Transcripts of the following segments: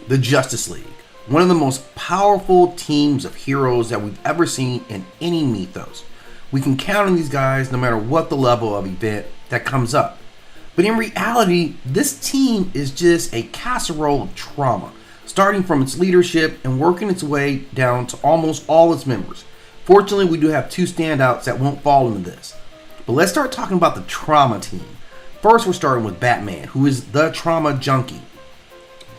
The Justice League, one of the most powerful teams of heroes that we've ever seen in any mythos. We can count on these guys no matter what the level of event that comes up. But in reality, this team is just a casserole of trauma, starting from its leadership and working its way down to almost all its members. Fortunately, we do have two standouts that won't fall into this. But let's start talking about the trauma team. First, we're starting with Batman, who is the trauma junkie.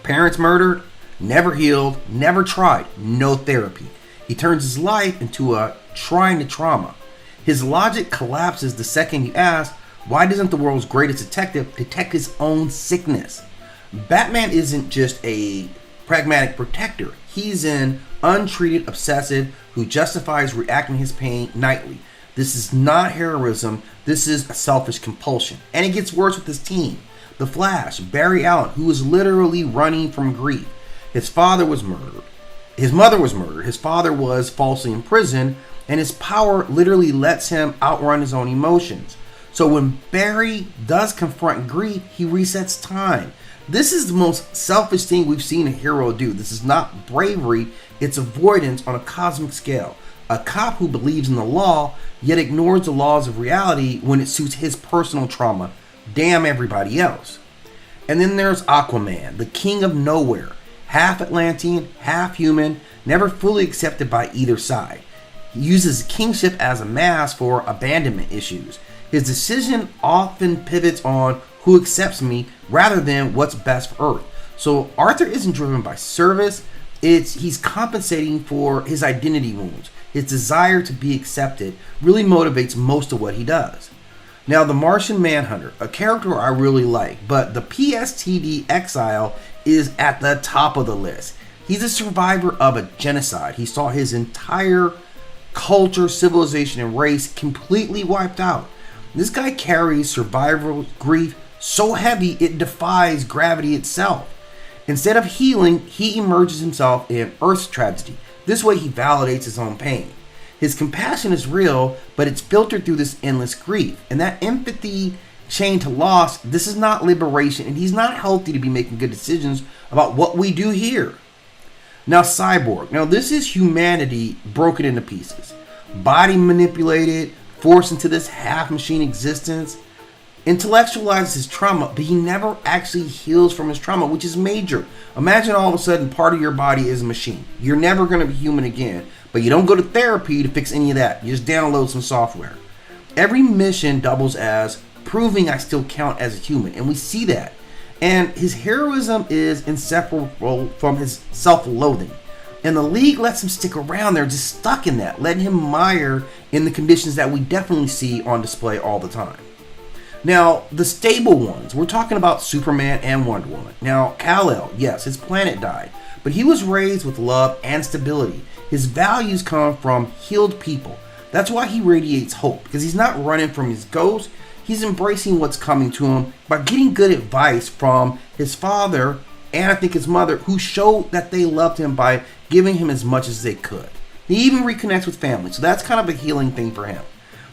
Parents murdered, never healed, never tried, no therapy. He turns his life into a shrine to trauma. His logic collapses the second you ask, why doesn't the world's greatest detective detect his own sickness? Batman isn't just a pragmatic protector. He's an untreated obsessive who justifies reacting his pain nightly. This is not heroism, this is a selfish compulsion. And it gets worse with his team. The Flash, Barry Allen, who is literally running from grief. His father was murdered. His mother was murdered. His father was falsely imprisoned, and his power literally lets him outrun his own emotions. So when Barry does confront grief, he resets time. This is the most selfish thing we've seen a hero do. This is not bravery, it's avoidance on a cosmic scale. A cop who believes in the law, yet ignores the laws of reality when it suits his personal trauma. Damn everybody else. And then there's Aquaman, the king of nowhere. Half Atlantean, half human, never fully accepted by either side. He uses kingship as a mask for abandonment issues. His decision often pivots on who accepts me rather than what's best for Earth. So Arthur isn't driven by service, he's compensating for his identity wounds. His desire to be accepted really motivates most of what he does. Now, the Martian Manhunter, a character I really like, but the PTSD exile is at the top of the list. He's a survivor of a genocide. He saw his entire culture, civilization, and race completely wiped out. This guy carries survival grief so heavy it defies gravity itself. Instead of healing, he immerses himself in Earth's tragedy. This way he validates his own pain. His compassion is real, but it's filtered through this endless grief. And that empathy chained to loss, this is not liberation, and he's not healthy to be making good decisions about what we do here. Now, Cyborg. Now, this is humanity broken into pieces. Body manipulated, forced into this half-machine existence. Intellectualizes his trauma, but he never actually heals from his trauma, which is major. Imagine all of a sudden part of your body is a machine. You're never going to be human again, but you don't go to therapy to fix any of that. You just download some software. Every mission doubles as proving I still count as a human, and we see that. And his heroism is inseparable from his self-loathing. And the League lets him stick around there, just stuck in that, letting him mire in the conditions that we definitely see on display all the time. Now, the stable ones, we're talking about Superman and Wonder Woman. Now, Kal-El, yes, his planet died, but he was raised with love and stability. His values come from healed people. That's why he radiates hope, because he's not running from his ghost. He's embracing what's coming to him by getting good advice from his father and I think his mother, who showed that they loved him by giving him as much as they could. He even reconnects with family, so that's kind of a healing thing for him.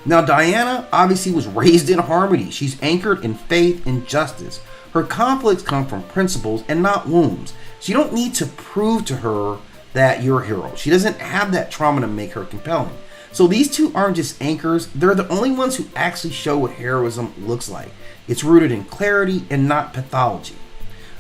Now, Diana obviously was raised in harmony. She's anchored in faith and justice. Her conflicts come from principles and not wounds. So you don't need to prove to her that you're a hero. She doesn't have that trauma to make her compelling. So these two aren't just anchors. They're the only ones who actually show what heroism looks like. It's rooted in clarity and not pathology.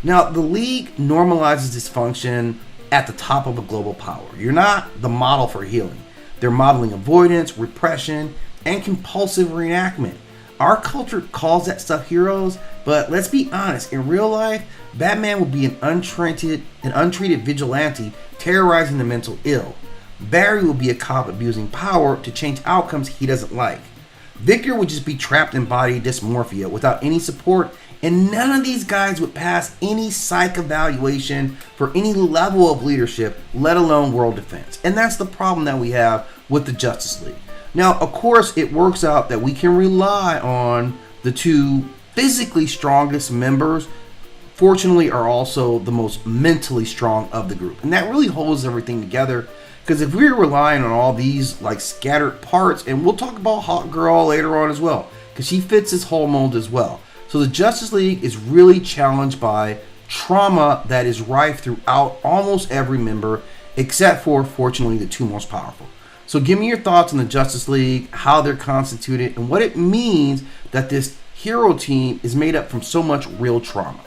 Now, the League normalizes dysfunction at the top of a global power. You're not the model for healing. They're modeling avoidance, repression, and compulsive reenactment. Our culture calls that stuff heroes, but let's be honest, in real life, Batman would be an untreated vigilante terrorizing the mental ill. Barry would be a cop abusing power to change outcomes he doesn't like. Victor would just be trapped in body dysmorphia without any support, and none of these guys would pass any psych evaluation for any level of leadership, let alone world defense. And that's the problem that we have with the Justice League. Now, of course, it works out that we can rely on the two physically strongest members, fortunately, are also the most mentally strong of the group. And that really holds everything together, because if we're relying on all these like scattered parts, and we'll talk about Hawk Girl later on as well, because she fits this whole mold as well. So the Justice League is really challenged by trauma that is rife throughout almost every member, except for, fortunately, the two most powerful. So give me your thoughts on the Justice League, how they're constituted, and what it means that this hero team is made up from so much real trauma.